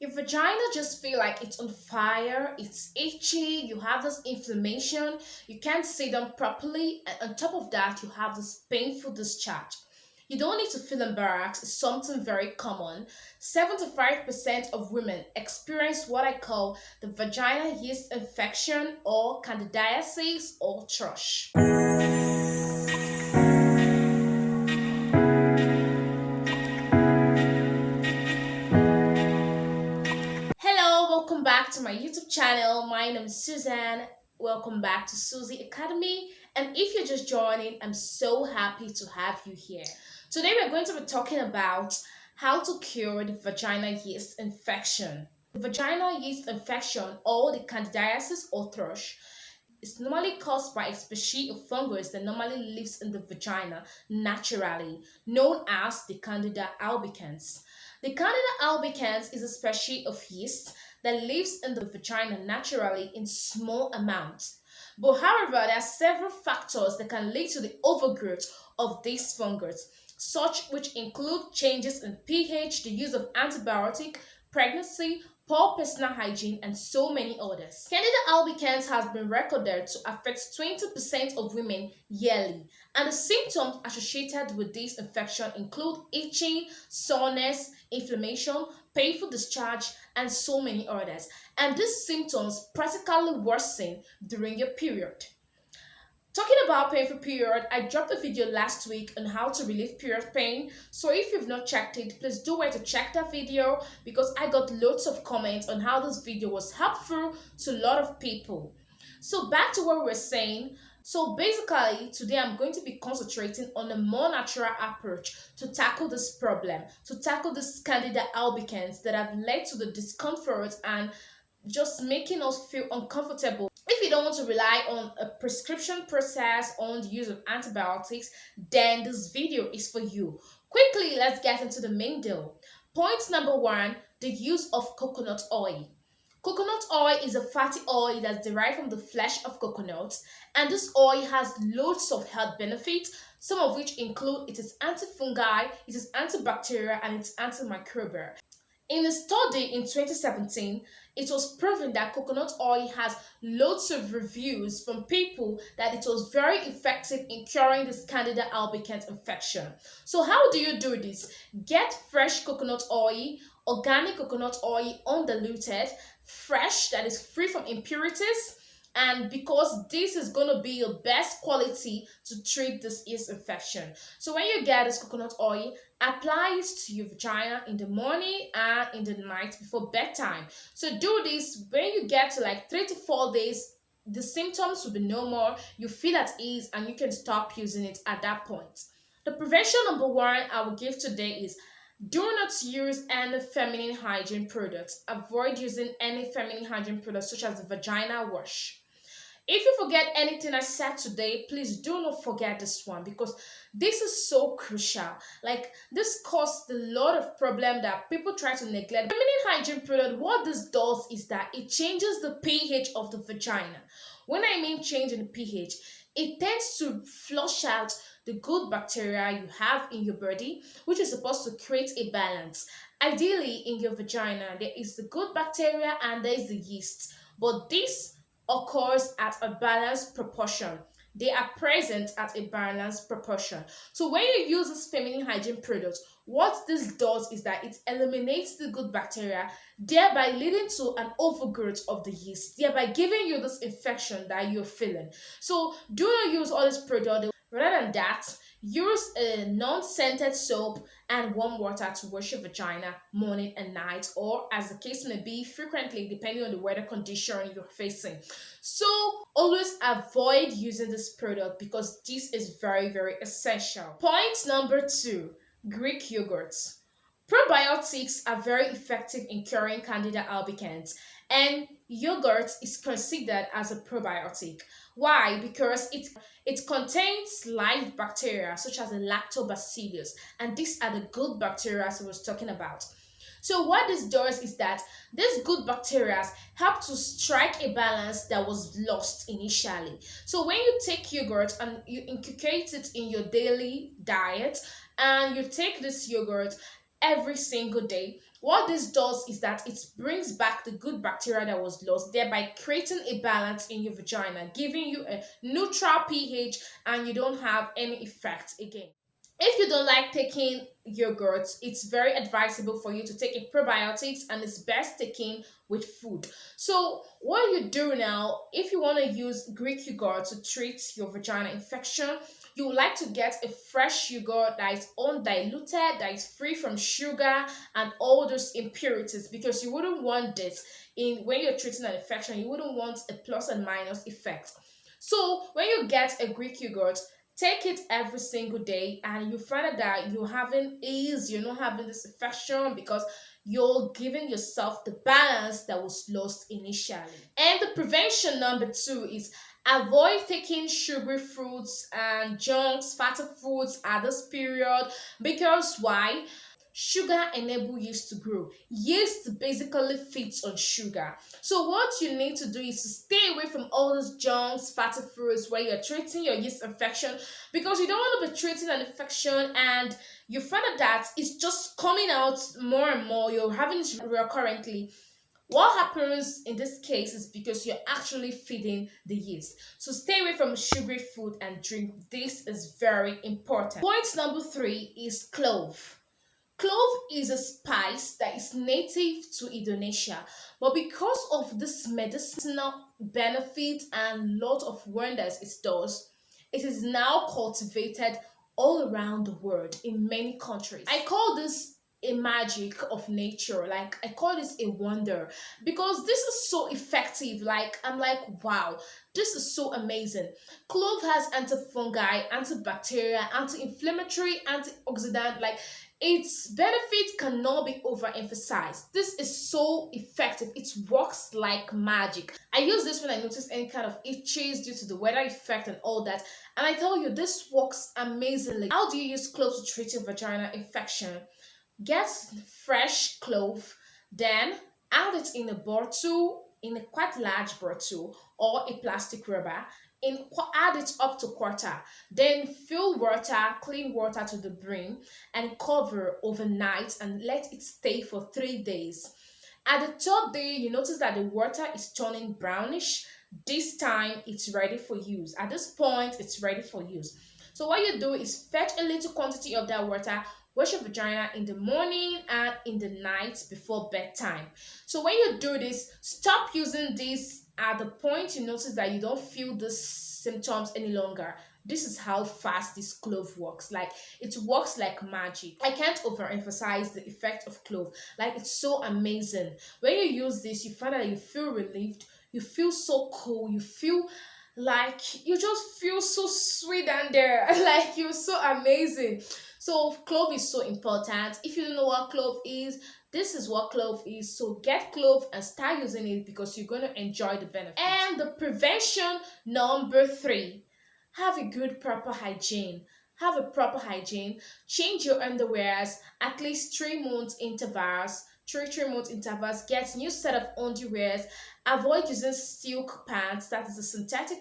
Your vagina just feel like it's on fire, it's itchy, you have this inflammation, you can't sit down properly, and on top of that, you have this painful discharge. You don't need to feel embarrassed, it's something very common. 75% of women experience what I call the vagina yeast infection or candidiasis or thrush. Hello, welcome back to my YouTube channel. My name is Suzanne. Welcome back to Susie Academy. And if you're just joining, I'm so happy to have you here. Today we're going to be talking about how to cure the vagina yeast infection. The vagina yeast infection or the candidiasis or thrush is normally caused by a species of fungus that normally lives in the vagina naturally, known as the Candida albicans. The Candida albicans is a species of yeast that lives in the vagina naturally in small amounts. But however, there are several factors that can lead to the overgrowth of this fungus, such which include changes in pH, the use of antibiotic, pregnancy, poor personal hygiene, and so many others. Candida albicans has been recorded to affect 20% of women yearly, and the symptoms associated with this infection include itching, soreness, inflammation, painful discharge, and so many others. And these symptoms practically worsen during your period. Talking about painful period, I dropped a video last week on how to relieve period pain. So if you've not checked it, please do wait to check that video because I got loads of comments on how this video was helpful to a lot of people. So back to what we were saying. So basically, today I'm going to be concentrating on a more natural approach to tackle this problem, to tackle this Candida albicans that have led to the discomfort and just making us feel uncomfortable. If you don't want to rely on a prescription process on the use of antibiotics, then this video is for you. Quickly, let's get into the main deal. Point number one, the use of coconut oil. Coconut oil is a fatty oil that's derived from the flesh of coconuts, and this oil has loads of health benefits, some of which include it is antifungal, it is antibacterial, and it's antimicrobial. In a study in 2017, it was proven that coconut oil has loads of reviews from people that it was very effective in curing this Candida albicans infection. So how do you do this? Get fresh coconut oil, organic coconut oil, undiluted, fresh, that is free from impurities, and because this is going to be your best quality to treat this yeast infection. So when you get this coconut oil, apply it to your vagina in the morning and in the night before bedtime. So do this when you get to like 3 to 4 days. The symptoms will be no more, you feel at ease, and you can stop using it at that point. The prevention number one I will give today is do not use any feminine hygiene products. Avoid using any feminine hygiene products such as the vagina wash. If you forget anything I said today, please do not forget this one because this is so crucial. Like this caused a lot of problem that people try to neglect. Feminine hygiene product, what this does is that it changes the pH of the vagina. When I mean change in the pH, it tends to flush out the good bacteria you have in your body, which is supposed to create a balance. Ideally, in your vagina, there is the good bacteria and there is the yeast, but this occurs at a balanced proportion. They are present at a balanced proportion. So when you use this feminine hygiene product, what this does is that it eliminates the good bacteria, thereby leading to an overgrowth of the yeast, thereby giving you this infection that you're feeling. So do not use all this product. Rather than that, use a non-scented soap and warm water to wash your vagina morning and night, or as the case may be, frequently depending on the weather condition you're facing. So always avoid using this product because this is very, very essential. Point number two, Greek yogurts. Probiotics are very effective in curing Candida albicans, and yogurt is considered as a probiotic. Why? Because it contains live bacteria such as the lactobacillus, and these are the good bacteria I was talking about. So what this does is that these good bacteria help to strike a balance that was lost initially. So when you take yogurt and you inculcate it in your daily diet and you take this yogurt every single day, What this does is that it brings back the good bacteria that was lost, thereby creating a balance in your vagina, giving you a neutral pH, and you don't have any effect again. If you don't like taking yogurt, it's very advisable for you to take a probiotics, and it's best taken with food. So what you do now, if you want to use Greek yogurt to treat your vagina infection, you would like to get a fresh yogurt that is undiluted, that is free from sugar and all those impurities, because you wouldn't want this in when you're treating an infection. You wouldn't want a plus and minus effect. So when you get a Greek yogurt, take it every single day, and you find out that you're having ease, you're not having this infection, because you're giving yourself the balance that was lost initially. And the prevention number 2 is avoid taking sugary fruits and junks, fatty foods at this period. Because why? Sugar enable yeast to grow. Yeast basically feeds on sugar. So what you need to do is to stay away from all those junks, fatty foods where you're treating your yeast infection, because you don't want to be treating an infection and you find out that it's just coming out more and more. You're having it recurrently. What happens in this case is because you're actually feeding the yeast. So stay away from sugary food and drink. This is very important. Point number 3 is clove. Clove is a spice that is native to Indonesia, but because of this medicinal benefit and lot of wonders it does, it is now cultivated all around the world in many countries. I call this a magic of nature. Like, I call this a wonder, because this is so effective. Like, I'm like, wow, this is so amazing. Clove has antifungi, antibacterial, anti-inflammatory, antioxidant. Like, its benefit cannot be overemphasized. This is so effective. It works like magic. I use this when I notice any kind of itches due to the weather effect and all that, and I tell you, this works amazingly. How do you use clove to treat your vagina infection? Get fresh clove, then add it in a bottle, in a quite large bottle or a plastic rubber, add it up to quarter, then fill water, clean water to the brim, and cover overnight and let it stay for 3 days. At the 3rd day, you notice that the water is turning brownish. This time it's ready for use. At this point, it's ready for use. So what you do is fetch a little quantity of that water, wash your vagina in the morning and in the night before bedtime. So when you do this, stop using this at the point you notice that you don't feel the symptoms any longer. This is how fast this clove works. Like, it works like magic. I can't overemphasize the effect of clove. Like, it's so amazing. When you use this, you find that you feel relieved, you feel so cool, you feel like you just feel so sweet down there. Like, you're so amazing. So clove is so important. If you don't know what clove is, this is what clove is. So get clove and start using it, because you're going to enjoy the benefits. And the prevention number 3, have a good proper hygiene. Have a proper hygiene. Change your underwears at least 3 months intervals. 3 month intervals. Get new set of underwears. Avoid using silk pants, that is a synthetic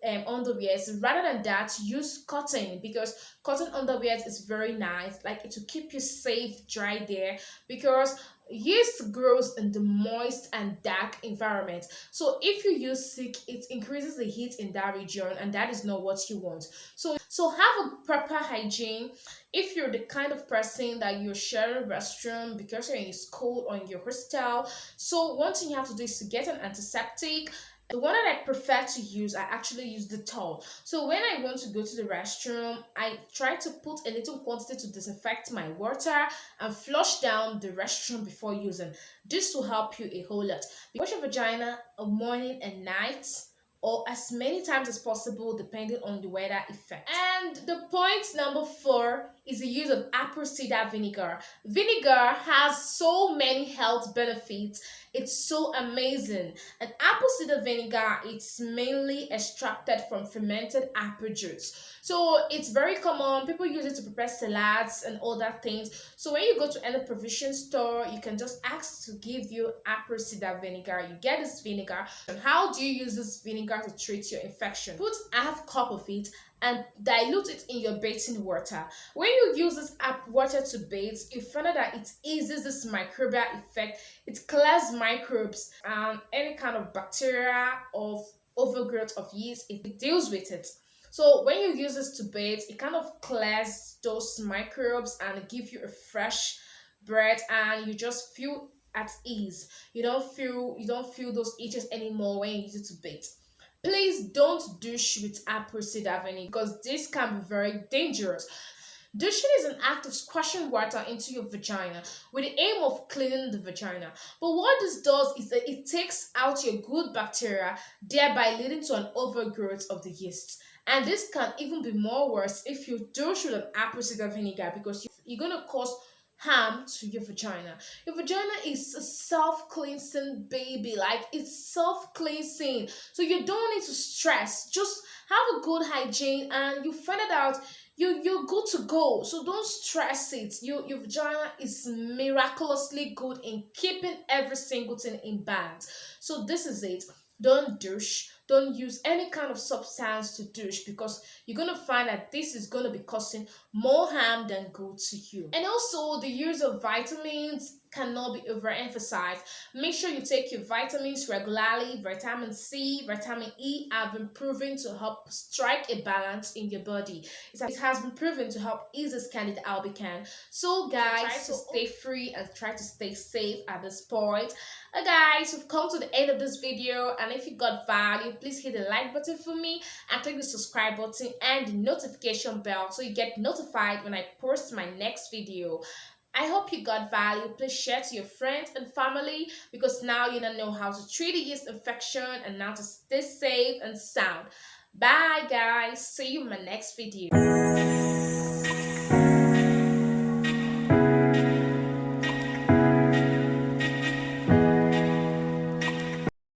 underwears. Rather than that, use cotton, because cotton underwears is very nice. Like, it will keep you safe, dry there, because yeast grows in the moist and dark environment. So if you use silk, it increases the heat in that region, and that is not what you want. So have a proper hygiene. If you're the kind of person that you're sharing restroom because you're in school or in your hostel, so one thing you have to do is to get an antiseptic. The one that I prefer to use, I actually use the towel. So when I want to go to the restroom, I try to put a little quantity to disinfect my water and flush down the restroom before using. This will help you a whole lot. Wash your vagina morning and night, or as many times as possible, depending on the weather effect. And the point number 4 is the use of apple cider vinegar. Vinegar has so many health benefits. It's so amazing. And apple cider vinegar, it's mainly extracted from fermented apple juice. So it's very common. People use it to prepare salads and other things. So when you go to any provision store, you can just ask to give you apple cider vinegar. You get this vinegar. And how do you use this vinegar to treat your infection? Put half cup of it and dilute it in your bathing water. When you use this water to bathe, you find out that it eases this microbial effect. It clears microbes and any kind of bacteria of overgrowth of yeast. It deals with it. So when you use this to bathe, it kind of clears those microbes and give you a fresh breath, and you just feel at ease. You don't feel those itches anymore when you use it to bathe. Please don't douche with apple cider vinegar because this can be very dangerous. Douching is an act of squashing water into your vagina with the aim of cleaning the vagina. But what this does is that it takes out your good bacteria, thereby leading to an overgrowth of the yeast. And this can even be more worse if you douche with an apple cider vinegar because you're going to cause harm to your vagina. Your vagina is a self-cleansing baby, like it's self-cleansing. So you don't need to stress. Just have a good hygiene and you find it out you're good to go. So don't stress it. Your vagina is miraculously good in keeping every single thing in balance. So this is it. Don't douche. Don't use any kind of substance to douche because you're gonna find that this is gonna be causing more harm than good to you. And also the use of vitamins cannot be overemphasized. Make sure you take your vitamins regularly. Vitamin C, vitamin E have been proven to help strike a balance in your body. It has been proven to help ease this Candida albicans. So guys, try to stay free and try to stay safe at this point. Guys, we've come to the end of this video, and if you got value, please hit the like button for me and click the subscribe button and the notification bell so you get notified when I post my next video. I hope you got value. Please share to your friends and family because now you know how to treat a yeast infection and now to stay safe and sound. Bye guys, see you in my next video.